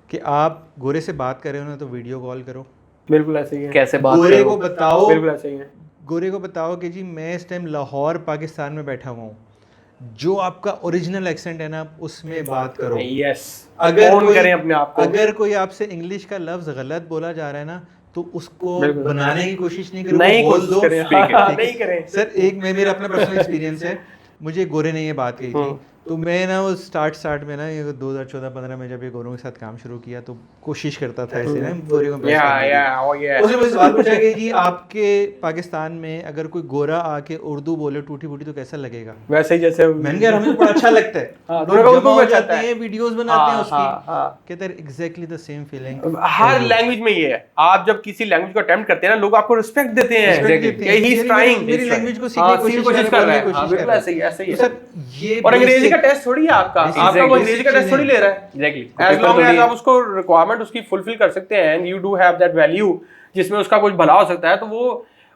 कि आप गोरे से बात कर रहे हो ना तो वीडियो कॉल करो, बिल्कुल ऐसे ही है। कैसे बात गोरे करो? को बताओ, बिल्कुल ऐसे ही है। गोरे को बताओ कि जी मैं इस टाइम लाहौर पाकिस्तान में बैठा हुआ हूँ, जो आपका ओरिजिनल एक्सेंट है ना उसमें बात करो। यस, अगर फोन कोई करें अपने आप को। अगर कोई आपसे इंग्लिश का लफ्ज गलत बोला जा रहा है ना तो उसको बिल्कुल। बनाने की कोशिश नहीं करो, नहीं वो बोल कोशिश दो। करें, ठीक है, हाँ, ठीक है। नहीं करें। सर एक मेरा अपना पर्सनल एक्सपीरियंस है, मुझे गोरे ने ये बात कही थी, तो मैं ना वो स्टार्ट में ना ये 2014-15 में जब ये गोरों के साथ काम शुरू किया तो कोशिश करता था ऐसे ना गोरे को impress करने की। उसने मुझे सवाल पूछा कि जी आपके पाकिस्तान में अगर कोई गोरा आके उर्दू बोले टूटी फूटी तो कैसा लगेगा? वैसे ही जैसे मैंने कहा हमें बड़ा अच्छा लगता है। हाँ, लोग उनको जमा हो अच्छा जाते लगता है। हैं, वीडियोस बनाते हैं हाँ, उसकी। हाँ, हाँ। कहते हैं exactly the same feeling. Her language में ये है, आप जब किसी लैंग्वेज को अटेम्प्ट करते हैं ना, लोग आपको रिस्पेक्ट देते हैं। Respect देते हैं। ही इज ट्राइंग, मेरी लैंग्वेज को सीखने की कोशिश कर रहा है, हाँ, बिल्कुल ऐसे ही, ऐसे ही तो है। सर ये और अंग्रेजी का basic- टेस्ट थोड़ी है आपका, Basic- आपका वो basic अंग्रेजी का टेस्ट चीजें थोड़ी ले रहा है। एग्जैक्टली, एज लॉन्ग एज आप उसको रिक्वायरमेंट उसकी फुलफिल कर सकते हैं and you do have that value जिसमें उसका कुछ भला हो सकता है, तो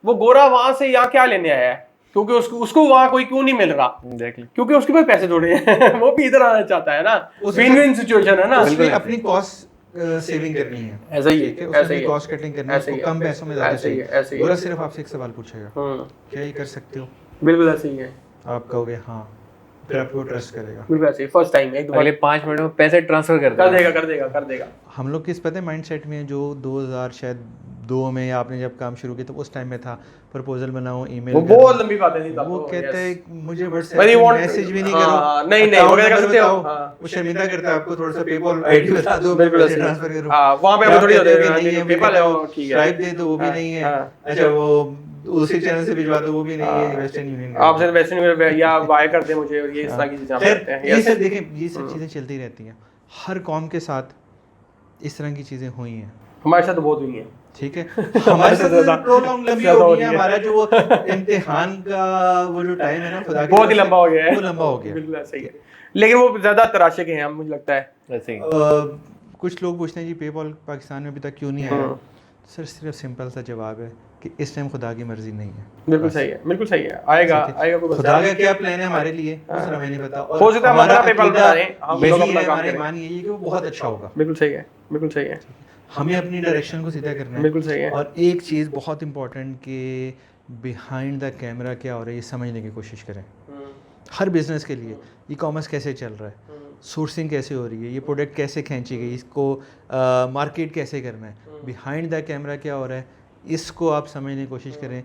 वो गोरा वहां से यहाँ क्या लेने आया है? क्योंकि उसको वहां कोई क्यों नहीं मिल रहा? एग्जैक्टली, क्योंकि उसके पास पैसे थोड़े हैं। वो भी इधर आना चाहता है ना, विन विन सिचुएशन है ना। उसमें अपनी कॉस्ट सेविंग करनी है। ऐसा ही है, ठीक है, ऐसा उसमें ही है, कॉस्ट कटिंग करनी है, ऐसे ही उसको है, कम पैसों में ज्यादा ऐसे ही है, चाहिए। ऐसे ही है। गोरा सिर्फ आपसे एक सवाल पूछेगा, क्या ये कर सकते हो? बिल्कुल ऐसे ही है, आप कहोगे हाँ, फिर आपको ट्रस्ट करेगा। बिल्कुल ऐसे ही। फर्स्ट टाइम एक अगले 5 मिनट में पैसे ट्रांसफर कर कर देगा। देगा, कर देगा, कर देगा। हम लोग किस पता है माइंडसेट में जो 2000 शायद 2 में या आपने जब काम शुरू किया तो उस टाइम में था, प्रपोजल बनाओ, ईमेल वो बहुत लंबी बातें थी तब वो तो, कहते yes. हैं मुझे But व्हाट्सएप you पे want- मैसेज भी नहीं हाँ, करो, नहीं, account वगैरह कर number सकते हो, बताओ। हाँ। वो शर्मिंदा करता है आपको, थोड़ा सा पेपल आईडी बता दो, मैं बिल्कुल पैसे ऐसे ही। ट्रांसफर करूं। हाँ, वहाँ पे क्या थोड़ी कहते हो कि होता है, नहीं है, PayPal है, वो ठीक है। stripe दे दो, वो भी हाँ, नहीं है। हाँ। अच्छा वो उसी चैनल से भिजवा दो, वो भी नहीं है, वेस्टर्न यूनियन का। आपसे वेस्टर्न यूनियन या वाई कर दे मुझे, और ये इस तरह की चीजें आप खैर, करते हैं। ये Yes. सब देखें, ये सब चीज़ें चलती रहती हैं, हर कौम के साथ इस तरह की चीज़ें हुई हैं। हमारे साथ तो बहुत हुई है। ठीक है, हमारे साथ ज्यादा- प्रोलॉन्ग लंबी ज्यादा हो हो गई है, रही है। हमारा जो इम्तिहान का वो जो टाइम है ना, खुदा की बहुत ही तरफ से, लंबा हो गया है, वो लंबा हो गया। बिल्कुल ऐसे ही है। लेकिन वो ज्यादा तराशे के हैं, मुझे लगता है। ऐसे ही। कुछ लोग पूछते हैं जी पेपॉल पाकिस्तान में अभी तक क्यों नहीं आया? सर सिर्फ सिंपल सा जवाब है कि इस टाइम खुदा की मर्जी नहीं है। बिल्कुल सही है, बिल्कुल सही है। आएगा, आएगा कोई खुदा का क्या प्लान है हमारे लिए वो सर हमें नहीं पता। हो सकता है हम अपना पेपल बना रहे हैं, हम लोग यही अपना है, काम हमारा करें। ईमान यही है कि वो बहुत अच्छा होगा। बिल्कुल सही है, बिल्कुल सही है, हमें अपनी डायरेक्शन को सीधा करना है। बिल्कुल सही है। और एक चीज़ बहुत इंपॉर्टेंट कि बिहाइंड द कैमरा क्या हो रहा है ये समझने की कोशिश करें। हर बिजनेस के लिए ई कॉमर्स कैसे चल रहा है, सोर्सिंग कैसे हो रही है, ये प्रोडक्ट कैसे खींची गई, इसको मार्केट कैसे करना है, बिहाइंड द कैमरा क्या हो रहा है, इसको आप समझने की कोशिश करें।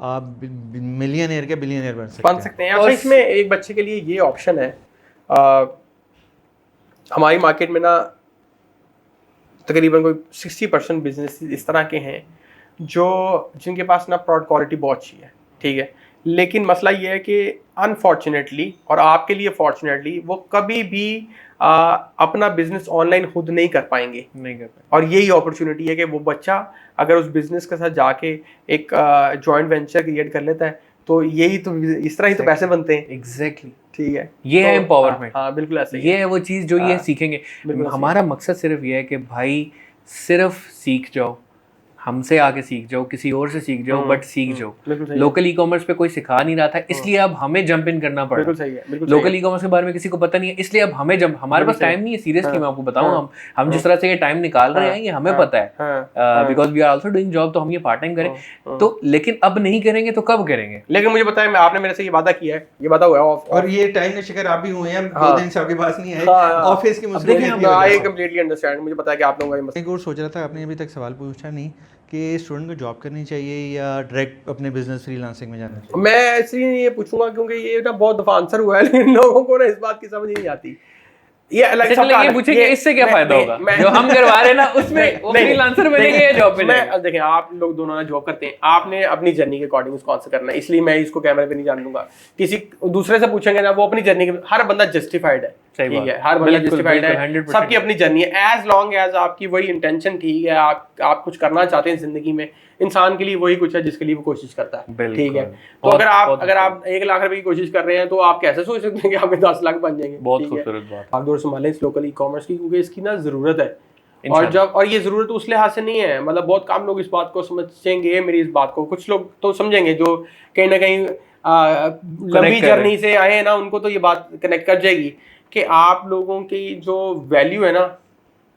आप मिलियनेयर के बिलियनेयर बन सकते हैं। अच्छा, इसमें एक बच्चे के लिए ये ऑप्शन है। हमारी मार्केट में ना तकरीबन कोई 60% बिजनेस इस तरह के हैं जो जिनके पास ना प्रोडक्ट क्वालिटी बहुत अच्छी है, ठीक है, लेकिन मसला ये है कि अनफॉर्चुनेटली और आपके लिए फॉर्चुनेटली वो कभी भी अपना बिजनेस ऑनलाइन खुद नहीं कर पाएंगे। और यही अपॉर्चुनिटी है कि वो बच्चा अगर उस बिजनेस के साथ जाके एक जॉइंट वेंचर क्रिएट कर लेता है तो यही तो इस तरह ही तो पैसे बनते हैं। एग्जैक्टली, ठीक है, ये है एम्पावरमेंट। हाँ बिल्कुल ऐसे ही ये है वो चीज़ जो ये सीखेंगे। हमारा मकसद सिर्फ ये है कि भाई सिर्फ सीख जाओ, हमसे आके सीख जाओ, किसी और से सीख जाओ, बट सीख जाओ। लोकल ई कॉमर्स पे कोई सिखा नहीं रहा था, इसलिए अब हमें जंप इन करना पड़ा। बिल्कुल सही है। लोकल ई कॉमर्स के बारे में किसी को पता नहीं है, इसलिए अब हमें जंप, हमारे पास टाइम नहीं है। सीरियसली मैं आपको बताऊं, हम जिस तरह से ये टाइम निकाल रहे हैं ये हमें पता है, because we are also doing job, तो हम ये पार्ट टाइम करें तो, लेकिन अब नहीं करेंगे तो कब करेंगे? लेकिन मुझे पता है, आपने मेरे से ये वादा किया है, ये वादा हुआ है, और ये टाइम में शिकार आप भी हुए हैं, 2 दिन से आपके पास नहीं है, ऑफिस की आई कंप्लीटली अंडरस्टैंड। मुझे पता है कि आप लोगों का एक और सोच रहा था, आपने अभी तक सवाल पूछा नहीं कि स्टूडेंट को जॉब करनी चाहिए या डायरेक्ट अपने बिजनेस फ्रीलांसिंग में जाना चाहिए। मैं इसलिए ये पूछूंगा क्योंकि ये ना बहुत दफा आंसर हुआ है, लेकिन लोगों को ना इस बात की समझ ही नहीं आती। ये पूछेंगे इससे क्या फायदा होगा, जो हम करवा रहे हैं ना उसमें फ्रीलांसर बनेंगे या जॉब पे जाएंगे? देखें, आप लोग दोनों ना जॉब करते हैं, आपने अपनी जर्नी के अकॉर्डिंग उसको आंसर करना है, इसलिए मैं इसको कैमरे पे नहीं जान दूंगा। किसी दूसरे से पूछेंगे ना, वो अपनी जर्नी के, हर बंदा जस्टिफाइड है, ठीक है, हर बंदा जस्टिफाइड है, सबकी अपनी जर्नी है। एज लॉन्ग एज आपकी वही इंटेंशन ठीक है, आप कुछ करना चाहते हैं जिंदगी में, इंसान के लिए वही कुछ है जिसके लिए वो कोशिश करता है, ठीक है। तो अगर आप 1 लाख रुपए की कोशिश कर रहे हैं तो आप कैसे सोच सकते हैं कि आपके 10 लाख बन जाएंगे? बहुत खूबसूरत बात। भागदौड़ संभालें इस लोकल ई कॉमर्स की, क्योंकि इसकी ना जरूरत है। और ये जरूरत उस लिहाज से नहीं है, मतलब बहुत कम लोग इस बात को समझेंगे, मेरी इस बात को कुछ लोग तो समझेंगे जो कहीं ना कहीं लंबी जर्नी से आए हैं ना, उनको तो ये बात कनेक्ट कर जाएगी कि आप लोगों की जो वैल्यू है ना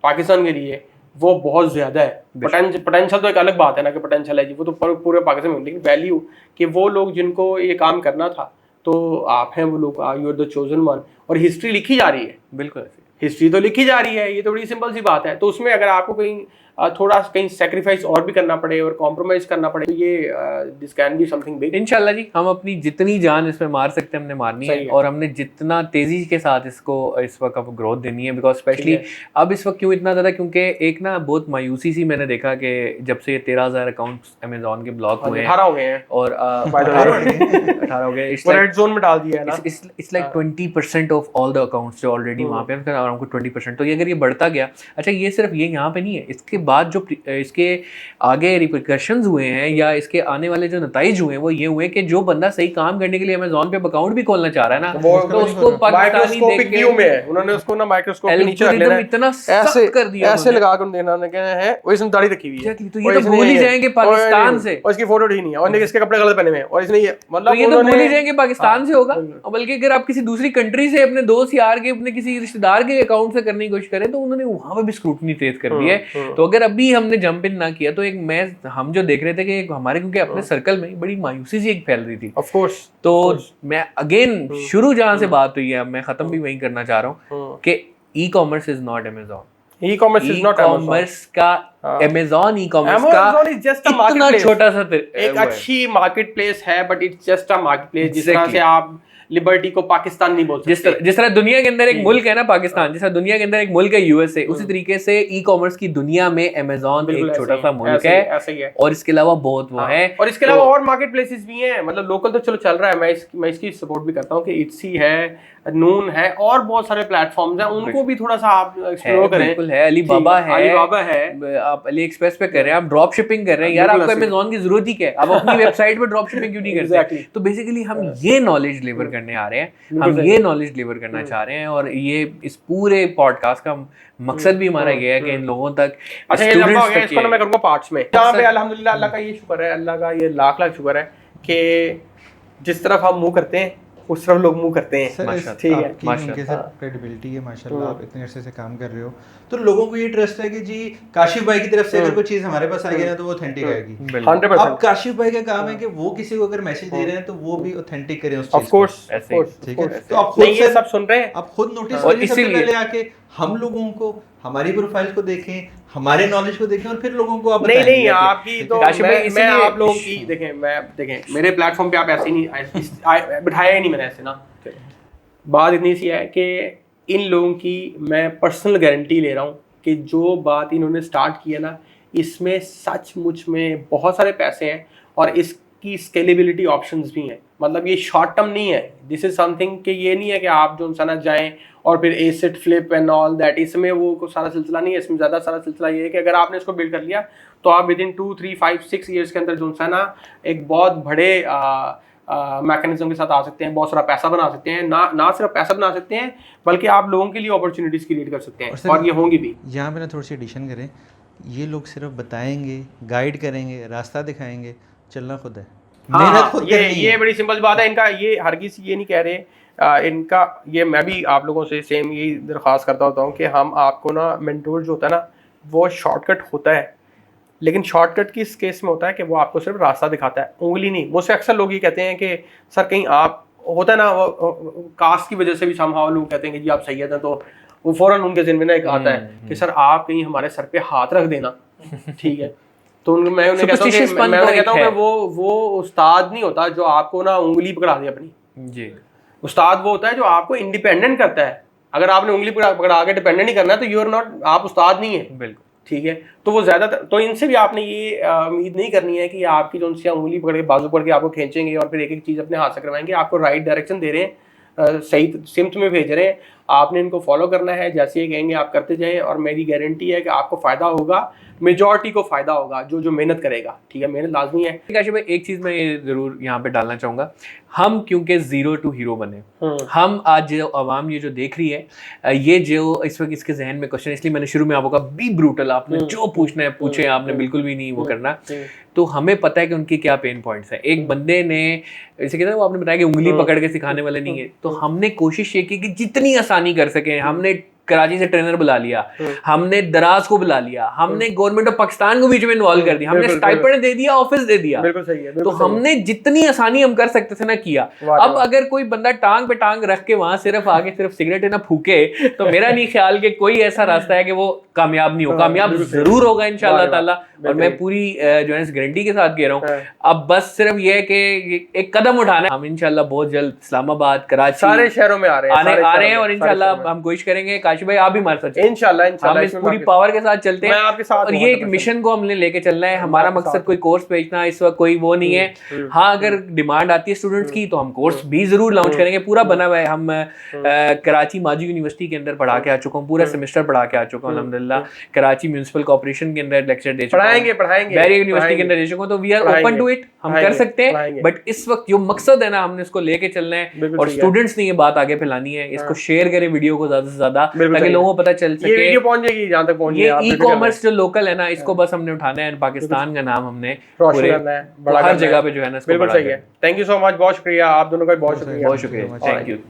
पाकिस्तान के लिए वो बहुत ज़्यादा है। पोटेंशियल तो एक अलग बात है ना कि पोटेंशियल है जी, वो तो पूरे पाकिस्तान में, लेकिन वैल्यू कि वो लोग जिनको ये काम करना था तो आप हैं वो लोग, you are the chosen one. और हिस्ट्री लिखी जा रही है, बिल्कुल हिस्ट्री तो लिखी जा रही है, ये तो बड़ी सिंपल सी बात है। तो उसमें अगर आपको कहीं थोड़ा कहीं सेक्रीफाइस और भी करना पड़े और कॉम्प्रोमाइज करना पड़े तो ये this can be something big. इंशाल्लाह जी, हम अपनी जितनी जान इसमें मार सकते हैं हमने मारनी है, और हमने जितना तेजी के साथ इसको इस वक्त अब ग्रोथ देनी है। बिकॉज स्पेशली अब इस वक्त क्यों इतना ज़्यादा, क्योंकि एक ना बहुत मायूसी सी मैंने देखा कि जब से 13,000 अकाउंट्स अमेजोन के ब्लॉक हुए हैं, 18 हो गए हैं और 18 हो गए, रेड जोन में डाल दिया है ना, it's like 20% of all the accounts जो ऑलरेडी वहाँ पे हैं, अराउंड 20%। तो ये अगर ये बढ़ता गया, अच्छा ये सिर्फ ये यहाँ पे नहीं है, इसके बाद जो इसके आगे रिपरकशंस हुए हैं या इसके आने वाले जो नताइज हुए हैं वो ये हुए कि जो बंदा सही काम करने के लिए अमेज़न पे अकाउंट भी खोलना चाह रहा है ना, तो उसको पाकिस्तानी देख के में है, उन्होंने उसको ना माइक्रोस्कोप के नीचे रख लेना है, इतना सख्त कर दिया, ऐसे लगा कर देना है, कहना है वो इसने दाढ़ी रखी हुई है, तो ये तो भूल ही जाएंगे पाकिस्तान से, और इसकी फोटो ठीक नहीं है, और इसके कपड़े गलत पहने हुए हैं, और इसने ये मतलब ये तो भूल ही जाएंगे पाकिस्तान से होगा। बल्कि अगर आप किसी दूसरी कंट्री से अपने दोस्त यार के, अपने किसी रिश्तेदार के अकाउंट से करने की कोशिश करें तो उन्होंने वहां पे भी स्क्रूटनी तेज कर दी है। तो अगर अभी हमने जंप इन ना किया तो एक हम जो देख रहे थे कि हमारे क्योंकि अपने सर्कल में बड़ी मायूसी सी एक फैल रही थी, ऑफ कोर्स। तो मैं अगेन शुरू जहां से बात हुई है मैं खत्म भी वही करना चाह रहा हूँ कि e commerce is not Amazon, e commerce is not commerce का Amazon, e commerce Amazon is just a इतना marketplace. छोटा सा एक अच्छी मार्केट प्लेस है, but it's just a market place. जिस तरह से आप लिबर्टी को पाकिस्तान नहीं बोल सकते, जिस तरह दुनिया के अंदर एक मुल्क है ना पाकिस्तान, जिस तरह दुनिया के अंदर एक मुल्क है यूएसए, उसी तरीके से ई कॉमर्स की दुनिया में अमेज़न एक छोटा सा मुल्क है, ऐसे ही है। और इसके अलावा बहुत वो है, और इसके अलावा और मार्केट प्लेसेस भी हैं, मतलब लोकल तो चलो चल रहा है, मैं इसकी सपोर्ट भी करता हूँ कि इट्सी है, नून है, और बहुत सारे प्लेटफॉर्म्स हैं, उनको भी थोड़ा सा आप एक्सप्लोर करें। बिल्कुल है, अलीबाबा है, आप अली एक्सप्रेस पे कर रहे हैं, आप ड्रॉप शिपिंग कर रहे हैं, यार आपको अमेज़न की जरूरत ही क्या है, आप अपनी वेबसाइट पे ड्रॉप शिपिंग क्यों नहीं करते? तो बेसिकली हम ये नॉलेज डिलीवर करने आ रहे हैं, हम ये नॉलेज डिलीवर करना चाह रहे हैं, और ये इस पूरे पॉडकास्ट का मकसद भी हमारा ये है कि इन लोगों तक, अच्छा ये लंबा हो गया, इसको ना मैं करूंगा पार्ट्स में। जहाँ पे अल्हम्दुलिल्लाह अल्लाह का ये शुक्र है, अल्लाह का ये लाख लाख शुक्र है कि जिस तरफ हम मुंह करते हैं उस तरफ लोग मुंह करते हैं। ठीक है, उनके साथ क्रेडिबिलिटी है माशाल्लाह, आप इतने अरसे से काम कर रहे हो तो लोगों को ये ट्रस्ट है कि जी काशिफ भाई की तरफ से अगर कोई चीज हमारे पास आएगी ना तो वो ऑथेंटिक आएगी। 100%। अब काशिफ भाई का काम है कि वो किसी को अगर मैसेज दे रहे हैं तो वो भी ऑथेंटिक करें उस चीज को। ऑफ कोर्स, ठीक है, तो आप खुद ये सब सुन रहे हैं, आप खुद नोटिस करिए, सबसे पहले आके हम लोगों को हमारी प्रोफाइल को देखें, हमारे नॉलेज को देखें, और फिर लोगों को आप बताएं। नहीं आपकी तो मैं आप लोगों की देखें मेरे प्लेटफॉर्म पे आप ऐसे ही नहीं बिठाया ही नहीं मैंने ऐसे ना। बात इतनी सी है कि इन लोगों की मैं पर्सनल गारंटी ले रहा हूँ कि जो बात इन्होंने स्टार्ट किया ना, इसमें सचमुच में बहुत सारे पैसे हैं और इसकी स्केलेबिलिटी ऑप्शंस भी हैं। मतलब ये शॉर्ट टर्म नहीं है, दिस इज समथिंग कि ये नहीं है कि आप जो ना जाएं और फिर acid flip and all that, इसमें वो को सारा सिलसिला नहीं है। इसमें ज़्यादा सारा सिलसिला ये है कि अगर आपने इसको बिल्ड कर लिया तो आप विद इन 2, 3, 5, 6 ईयर्स के अंदर जो ना एक बहुत बड़े मैकेनिज्म के साथ आ सकते हैं, बहुत सारा पैसा बना सकते हैं, ना सिर्फ पैसा बना सकते हैं बल्कि आप लोगों के लिए अपॉर्चुनिटीज़ क्रिएट कर सकते हैं, और ये होंगी भी। यहाँ पे ना थोड़ी सी एडिशन करें, ये लोग सिर्फ बताएंगे, गाइड करेंगे, रास्ता दिखाएंगे, चलना खुद है, मेहनत खुद करनी है। ये बड़ी सिंपल बात है इनका, ये हरगिज़ ये नहीं कह रहे इनका, ये मैं भी आप लोगों से सेम यही दरख्वास्त करता होता हूँ कि हम आपको ना मेंटोर जो होता है ना वो शॉर्टकट होता है, लेकिन शॉर्टकट की इस केस में होता है कि वो आपको सिर्फ रास्ता दिखाता है, उंगली नहीं। मुझसे अक्सर लोग ये कहते हैं कि सर कहीं आप, होता है ना वो कास्ट की वजह से भी समहाउ लोग कहते हैं कि जी आप सैयद हैं, तो वो फ़ौरन उनके ज़हन में ना एक आता है कि सर आप कहीं हमारे सर पे हाथ रख देना, ठीक है। तो मैं उन्हें कहता हूँ कि वो उस्ताद नहीं होता जो आपको ना उंगली पकड़ा दे अपनी जी। उस्ताद वो होता है जो आपको इंडिपेंडेंट करता है। अगर आपने उंगली पकड़ा के डिपेंडेंट नहीं करना है तो यू आर नॉट, आप उस्ताद नहीं है, बिल्कुल ठीक है। तो वो ज़्यादातर, तो इनसे भी आपने ये उम्मीद नहीं करनी है कि आपकी जो उनसे उंगली पकड़ के बाजू पकड़ के आपको खींचेंगे और फिर एक एक चीज़ अपने हाथ से करवाएंगे। आपको राइट डायरेक्शन दे रहे हैं, सही सिमत में भेज रहे हैं, आपने इनको फॉलो करना है, जैसे ये कहेंगे आप करते जाएं, और मेरी गारंटी है कि आपको फ़ायदा होगा, मेजॉरिटी को फ़ायदा होगा जो मेहनत करेगा, ठीक है। मेहनत लाजमी है। काशिफ भाई एक चीज़ मैं ये ज़रूर यहाँ पे डालना चाहूँगा, हम क्योंकि ज़ीरो टू हीरो बने, हम आज जो आवाम ये जो देख रही है, ये जो इस वक्त इसके जहन में क्वेश्चन, इसलिए मैंने शुरू में आपको कहा बी ब्रूटल, आपने जो पूछना है पूछे, आपने बिल्कुल भी नहीं वो करना। तो हमें पता है कि उनकी क्या पेन पॉइंट्स है। एक बंदे ने जैसे कहते हैं वो आपने बताया कि उंगली पकड़ के सिखाने वाले नहीं है, तो हमने कोशिश ये की कि जितनी आसानी कर सके हमने कराची से ट्रेनर बुला लिया, हमने दराज को बुला लिया, हमने गवर्नमेंट ऑफ पाकिस्तान को बीच में इन्वॉल्व कर दिया, हमने स्टाइपेंड दे दिया, ऑफिस दे दिया। बिल्कुल सही है, तो हमने जितनी आसानी हम कर सकते थे ना किया। अब अगर कोई बंदा टांग पे टांग रख के वहां सिर्फ आगे सिर्फ सिगरेट ना फूके, तो मेरा नहीं ख्याल कि कोई ऐसा रास्ता है कि वो कामयाब नहीं हो। कामयाब जरूर होगा इंशाल्लाह ताला, और मैं पूरी जो है गारंटी के साथ कह रहा हूँ। अब बस सिर्फ ये है कि एक कदम उठाना है। हम इंशाल्लाह बहुत जल्द इस्लामाबाद, कराची, सारे शहरों में आ रहे हैं और इंशाल्लाह हम कोशिश करेंगे। काशी भाई आप भी हमारे साथ इंशाल्लाह हम इस पूरी पावर के साथ चलते हैं, मैं आपके साथ और ये एक मिशन को हमने लेके चलना है। हमारा मकसद कोई कोर्स बेचना इस वक्त कोई वो नहीं है। हाँ, अगर डिमांड आती है स्टूडेंट्स की तो हम कोर्स भी जरूर लॉन्च करेंगे। पूरा बना हुआ है। हम कराची माजी यूनिवर्सिटी के अंदर पढ़ा के आ चुका हूँ, पूरा सेमेस्टर पढ़ा के आ चुका हूँ अल्हम्दुलिल्लाह। कराची म्युनिसिपल कॉर्पोरेशन के अंदर लेक्चर दे चुका हूँ, पढ़ाएंगे बैरियर यूनिवर्सिटी के अंदर दे चुका हूँ। तो we are open to it, हम कर सकते हैं। बट इस वक्त जो मकसद है ना, हमने इसको लेके चलना है, और स्टूडेंट्स ने ये बात आगे फैलानी है। इसको शेयर करें वीडियो को ज्यादा से ज्यादा, ताकि लोगों को पता चल सके। ये वीडियो पहुंच जाएगी जहां तक पहुंच ये ई कॉमर्स जो लोकल है ना, इसको बस हमने उठाना है, पाकिस्तान का नाम हमने पूरे हर जगह पे जो है ना, बिल्कुल सही है। थैंक यू सो मच, बहुत शुक्रिया आप दोनों का, बहुत शुक्रिया। Thank you.